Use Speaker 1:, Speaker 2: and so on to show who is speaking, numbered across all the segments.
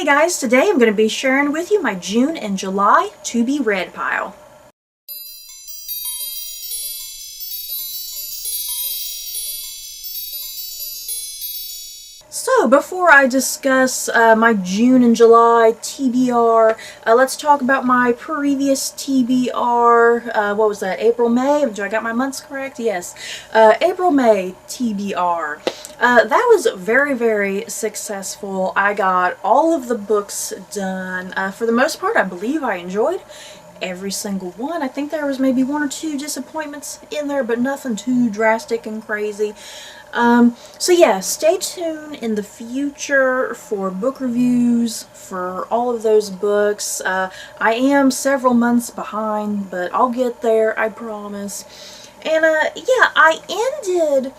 Speaker 1: Hey guys, today I'm going to be sharing with you my June and July to be read pile. So before I discuss my June and July TBR, let's talk about my previous TBR. What was that? April, May? Do I got my months correct? Yes. April, May TBR. That was very, very successful. I got all of the books done. For the most part, I believe I enjoyed every single one. I think there was maybe one or two disappointments in there, but nothing too drastic and crazy. So yeah, stay tuned in the future for book reviews for all of those books. I am several months behind, but I'll get there, I promise. And yeah, I ended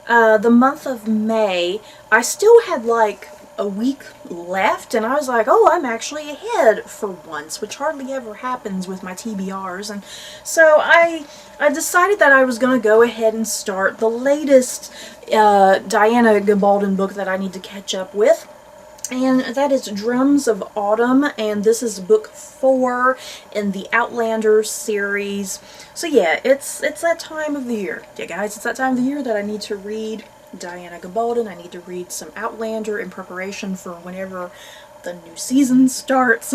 Speaker 1: the month of May. I still had like a week left, and I was like, oh, I'm actually ahead for once, which hardly ever happens with my TBRs. And so I decided that I was going to go ahead and start the latest Diana Gabaldon book that I need to catch up with, and that is Drums of Autumn, and this is book 4 in the Outlander series. So yeah, it's that time of the year. Yeah guys, it's that time of the year that I need to read Diana Gabaldon. I need to read some Outlander in preparation for whenever the new season starts.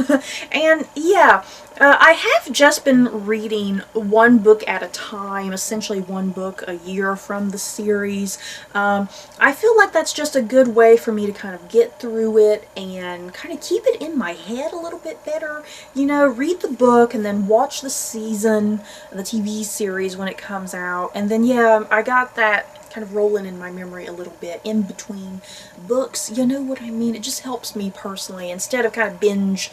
Speaker 1: And yeah, I have just been reading one book at a time, essentially one book a year from the series. I feel like that's just a good way for me to kind of get through it and kind of keep it in my head a little bit better. You know, read the book and then watch the season, the TV series when it comes out. And then yeah, I got that kind of rolling in my memory a little bit in between books. You know what I mean? It just helps me personally instead of kind of binge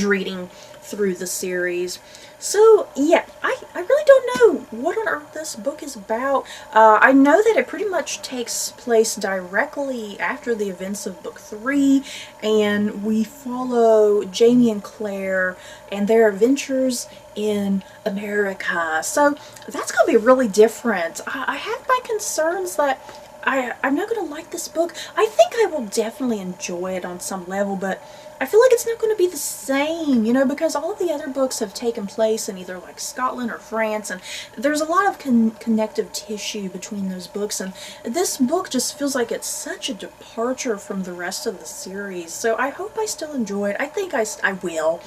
Speaker 1: reading through the series. So yeah, I really don't know what on earth this book is about. I know that it pretty much takes place directly after the events of book 3, and we follow Jamie and Claire and their adventures in America. So that's going to be really different. I have my concerns that I'm not going to like this book. I think I will definitely enjoy it on some level, but I feel like it's not going to be the same, you know, because all of the other books have taken place in either like Scotland or France, and there's a lot of connective tissue between those books, and this book just feels like it's such a departure from the rest of the series. So I hope I still enjoy it. I think I will,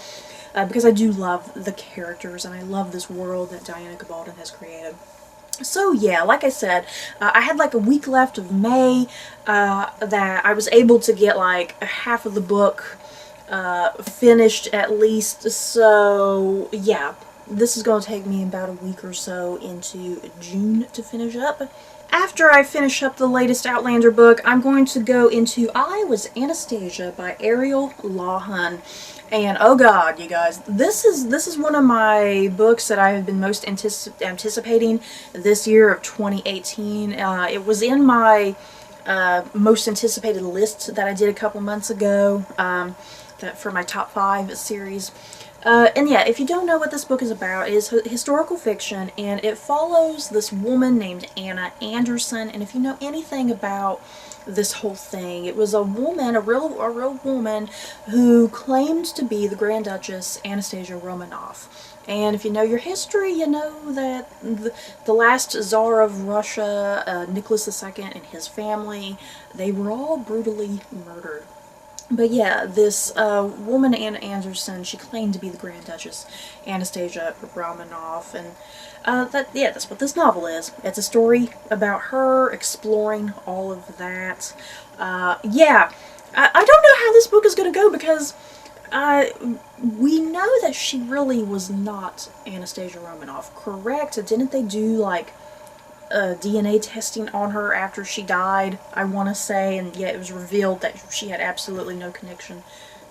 Speaker 1: because I do love the characters, and I love this world that Diana Gabaldon has created. So yeah, like I said, I had like a week left of May that I was able to get like half of the book finished at least. So yeah, this is going to take me about a week or so into June to finish up. After I finish up the latest Outlander book, I'm going to go into I Was Anastasia by Ariel Lawhon. And oh god, you guys, this is one of my books that I have been most anticipating this year of 2018. It was in my most anticipated list that I did a couple months ago, that for my top 5 series. And yeah, if you don't know what this book is about, it is historical fiction, and it follows this woman named Anna Anderson. And if you know anything about this whole thing, it was a woman, a real woman, who claimed to be the Grand Duchess Anastasia Romanov. And if you know your history, you know that the last Tsar of Russia, Nicholas II, and his family, they were all brutally murdered. But yeah, this woman, Anna Anderson, she claimed to be the Grand Duchess Anastasia Romanov, and that's what this novel is. It's a story about her exploring all of that. Yeah, I don't know how this book is going to go, because we know that she really was not Anastasia Romanov, correct? Didn't they do like DNA testing on her after she died, I want to say, and yet it was revealed that she had absolutely no connection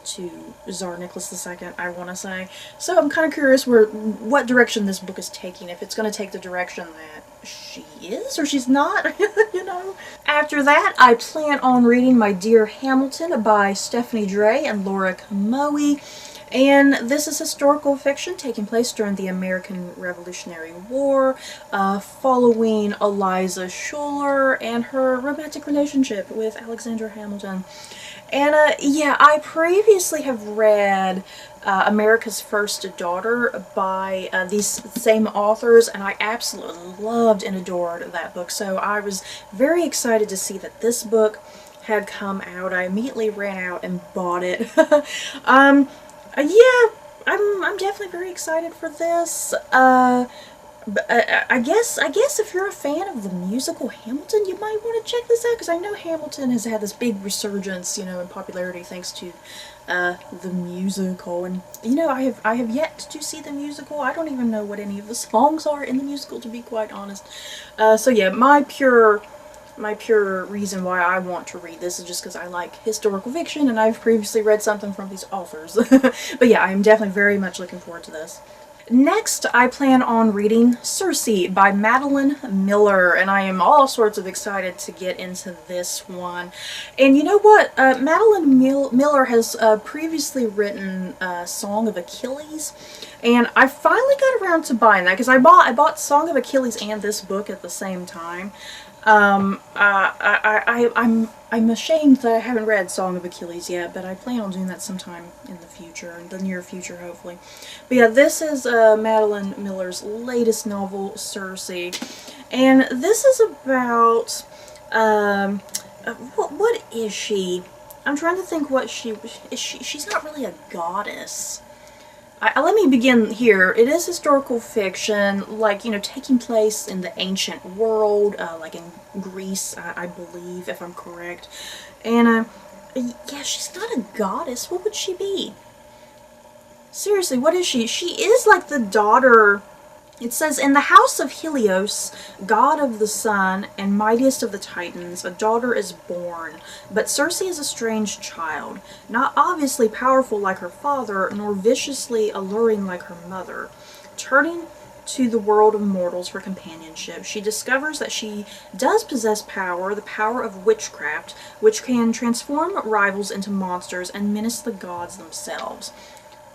Speaker 1: to Tsar Nicholas II, I want to say. So I'm kind of curious what direction this book is taking, if it's going to take the direction that she is or she's not, you know. After that, I plan on reading My Dear Hamilton by Stephanie Dray and Laura Kamoe. And this is historical fiction taking place during the American Revolutionary War, following Eliza Schuyler and her romantic relationship with Alexander Hamilton. And yeah, I previously have read America's First Daughter by these same authors, and I absolutely loved and adored that book. So I was very excited to see that this book had come out. I immediately ran out and bought it. Yeah, I'm definitely very excited for this. I guess if you're a fan of the musical Hamilton, you might want to check this out, because I know Hamilton has had this big resurgence, you know, in popularity thanks to the musical. And you know, I have yet to see the musical. I don't even know what any of the songs are in the musical, to be quite honest. So yeah, my pure reason why I want to read this is just because I like historical fiction, and I've previously read something from these authors. But yeah, I'm definitely very much looking forward to this. Next, I plan on reading Stacie by Madeline Miller, and I am all sorts of excited to get into this one. And you know what? Madeline Miller has previously written Song of Achilles, and I finally got around to buying that, because I bought Song of Achilles and this book at the same time. I'm ashamed that I haven't read Song of Achilles yet, but I plan on doing that sometime in the future, in the near future, hopefully. But yeah, this is Madeline Miller's latest novel, Stacie, and this is about what is she? I'm trying to think what she is. She's not really a goddess. Let me begin here. It is historical fiction, like, you know, taking place in the ancient world, like in Greece, I believe, if I'm correct. And, yeah, she's not a goddess. What would she be? Seriously, what is she? She is like the daughter. It says, in the house of Helios, god of the sun and mightiest of the Titans, a daughter is born. But Stacie is a strange child, not obviously powerful like her father, nor viciously alluring like her mother. Turning to the world of mortals for companionship, she discovers that she does possess power, the power of witchcraft, which can transform rivals into monsters and menace the gods themselves.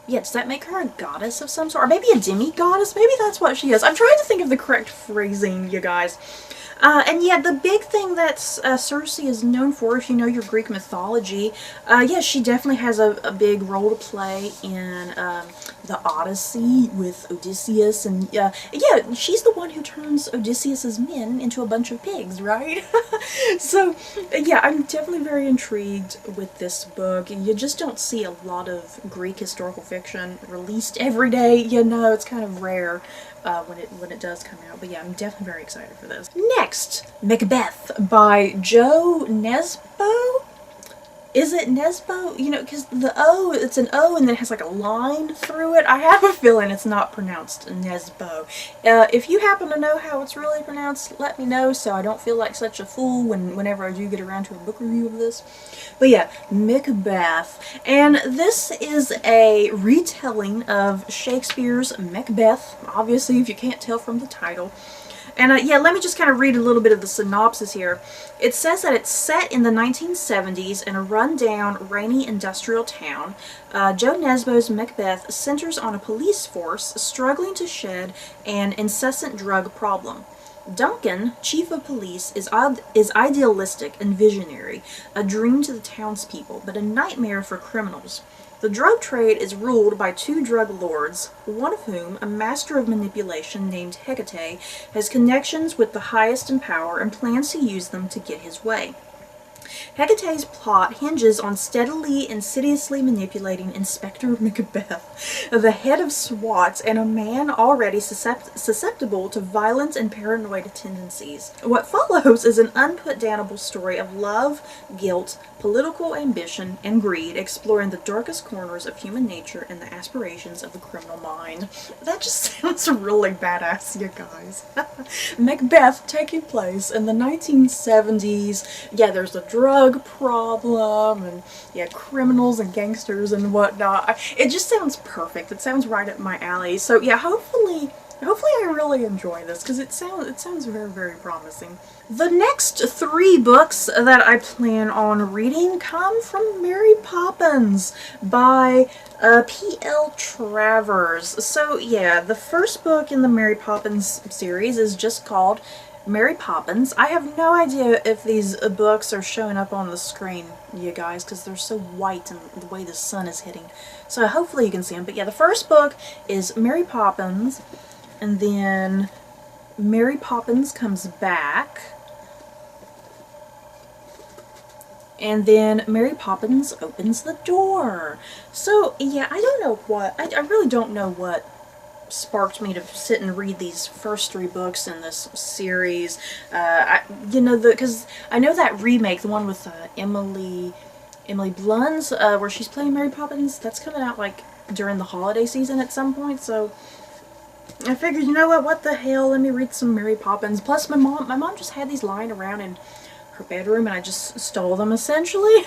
Speaker 1: Yeah, does that make her a goddess of some sort? Or maybe a demi-goddess? Maybe that's what she is. I'm trying to think of the correct phrasing, you guys. And yeah, the big thing that Stacie is known for, if you know your Greek mythology, yeah, she definitely has a big role to play in the Odyssey with Odysseus, and yeah, she's the one who turns Odysseus's men into a bunch of pigs, right? So, yeah, I'm definitely very intrigued with this book. You just don't see a lot of Greek historical fiction released every day, you know, it's kind of rare. When it does come out. But yeah, I'm definitely very excited for this. Next, Macbeth by Joe Nesbo? Is it Nesbo? You know, because the O, it's an O and then it has like a line through it. I have a feeling it's not pronounced Nesbo. If you happen to know how it's really pronounced, let me know so I don't feel like such a fool whenever I do get around to a book review of this. But yeah, Macbeth. And this is a retelling of Shakespeare's Macbeth, obviously, if you can't tell from the title. And yeah, let me just kind of read a little bit of the synopsis here. It says that it's set in the 1970s in a run-down, rainy industrial town. Joe Nesbo's Macbeth centers on a police force struggling to shed an incessant drug problem. Duncan, chief of police, is idealistic and visionary, a dream to the townspeople, but a nightmare for criminals. The drug trade is ruled by two drug lords, one of whom, a master of manipulation named Hecate, has connections with the highest in power and plans to use them to get his way. Hecate's plot hinges on steadily, insidiously manipulating Inspector Macbeth, the head of SWAT, and a man already susceptible to violence and paranoid tendencies. What follows is an unputdownable story of love, guilt, political ambition, and greed, exploring the darkest corners of human nature and the aspirations of the criminal mind. That just sounds really badass, you guys. Macbeth taking place in the 1970s. Yeah, there's a drug problem, and yeah, criminals and gangsters and whatnot. It just sounds perfect. It sounds right up my alley. So yeah, hopefully I really enjoy this, because it sounds very, very promising. The next 3 books that I plan on reading come from Mary Poppins by P.L. Travers. So yeah, the first book in the Mary Poppins series is just called Mary Poppins. I have no idea if these books are showing up on the screen, you guys, because they're so white and the way the sun is hitting. So hopefully you can see them. But yeah, the first book is Mary Poppins, and then Mary Poppins Comes Back, and then Mary Poppins Opens the Door. So yeah, I don't know what, I really don't know what sparked me to sit and read these first 3 books in this series. You know, because I know that remake, the one with Emily Blunt's, where she's playing Mary Poppins, that's coming out like during the holiday season at some point, so I figured, you know what the hell, let me read some Mary Poppins. Plus my mom just had these lying around in her bedroom and I just stole them essentially.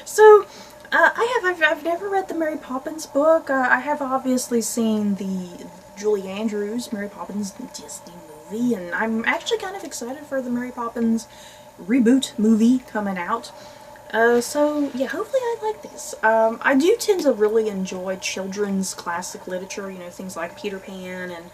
Speaker 1: So I've never read the Mary Poppins book. I have obviously seen the Julie Andrews Mary Poppins Disney movie, and I'm actually kind of excited for the Mary Poppins reboot movie coming out. So yeah, hopefully I like these. I do tend to really enjoy children's classic literature, you know, things like Peter Pan and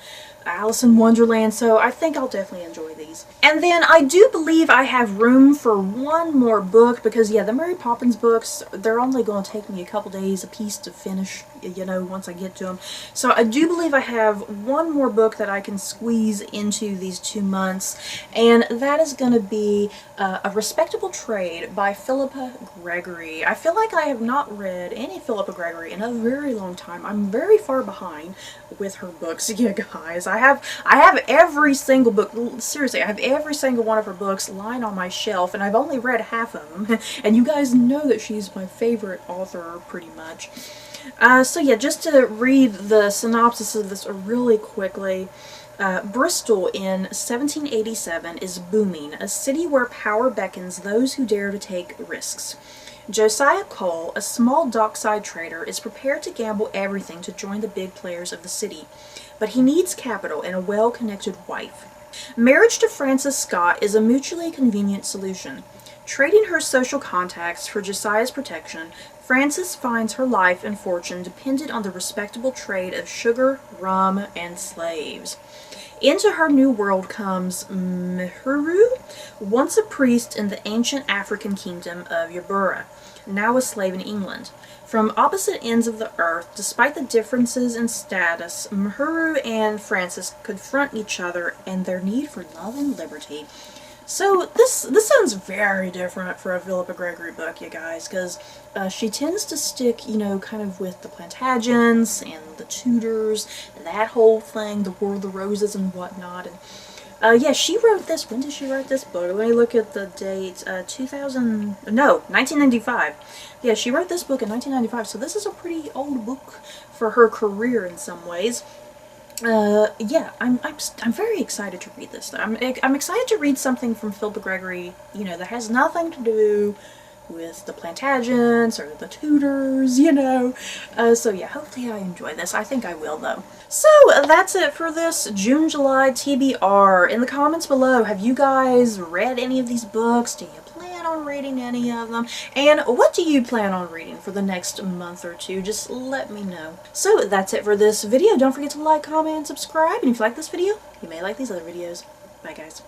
Speaker 1: Alice in Wonderland, so I think I'll definitely enjoy these. And then I do believe I have room for one more book, because yeah, the Mary Poppins books, they're only going to take me a couple days a piece to finish, you know, once I get to them. So I do believe I have one more book that I can squeeze into these 2 months, and that is going to be A Respectable Trade by Philippa Gregory. I feel like I have not read any Philippa Gregory in a very long time. I'm very far behind with her books, you guys. I have every single book, seriously, I have every single one of her books lying on my shelf, and I've only read half of them, and you guys know that she's my favorite author, pretty much. So yeah, just to read the synopsis of this really quickly. Bristol in 1787 is booming, a city where power beckons those who dare to take risks. Josiah Cole, a small dockside trader, is prepared to gamble everything to join the big players of the city, but he needs capital and a well-connected wife. Marriage to Frances Scott is a mutually convenient solution. Trading her social contacts for Josiah's protection, Frances finds her life and fortune dependent on the respectable trade of sugar, rum, and slaves. Into her new world comes Mhuru, once a priest in the ancient African kingdom of Yabura, now a slave in England. From opposite ends of the earth, despite the differences in status, Mhuru and Frances confront each other and their need for love and liberty. So this sounds very different for a Philippa Gregory book, you guys, because she tends to stick, you know, kind of with the Plantagenets and the Tudors, and that whole thing, the War of the Roses and whatnot. And yeah, she wrote this. When did she write this book? Let me look at the date. 1995. Yeah, she wrote this book in 1995, so this is a pretty old book for her career in some ways. Yeah, I'm very excited to read this. I'm excited to read something from Philippa Gregory, you know, that has nothing to do with the Plantagenets or the Tudors, you know. So yeah, hopefully I enjoy this. I think I will, though. So that's it for this June-July TBR. In the comments below, have you guys read any of these books? Do you plan on reading any of them? And what do you plan on reading for the next month or two? Just let me know. So that's it for this video. Don't forget to like, comment, and subscribe. And if you like this video, you may like these other videos. Bye, guys.